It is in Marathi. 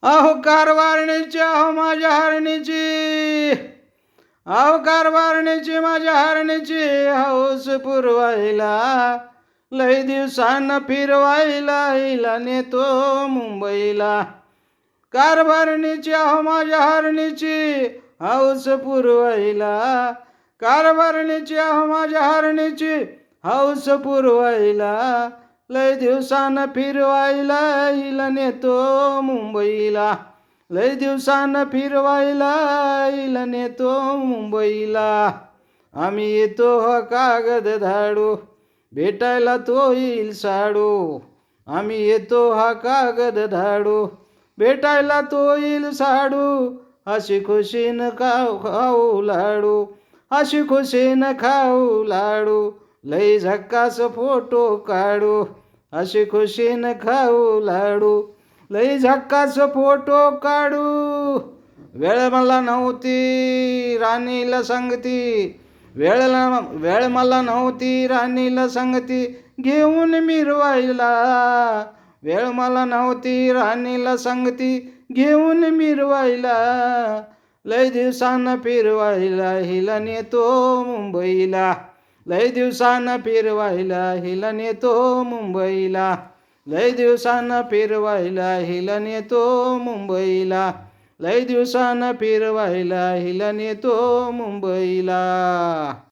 अहो कारभारणीची अहो माझ्या हरणीची, अहो कारभारणीची माझ्या हरणीची हौस पुरवायला, लय दिवसानं फिरवायला हिला नेतो मुंबईला. कारभारणीची अहो माझ्या हरणीची हौस पुरवायला, कारभारणीची अहो माझ्या हरणीची हौस पुरवायला, लय दिवसानं फिरवायला हिला नेतो मुंबईला. लय दिवसानं फिरवायला हिला नेतो मुंबईला. आम्ही येतो हा कागद धाडू, भेटायला तो येईल साडू. आम्ही येतो हा कागद धाडू, भेटायला तो येईल साडू. हसी खुशीनं खाऊ लाडू, हसी खुशीनं खाऊ लाडू. लय झक्कास फोटो काढू, हसी खुशीनं खाऊ लाडू. लय झक्कास फोटो काढू. वेळ मला नव्हती राणीला सांगती, वेळ मला नव्हती राणीला सांगती घेऊन मिरवायला. वेळ मला नव्हती राणीला सांगती घेऊन मिरवायला, लय दिवसानं फिरवायला हिला नेतो मुंबईला. लय दिवसानं फिरवायला हिला नेतो मुंबईला. लय दिवसानं फिरवायला हिला नेतो मुंबईला. लय दिवसानं फिरवायला हिला नेतो मुंबईला.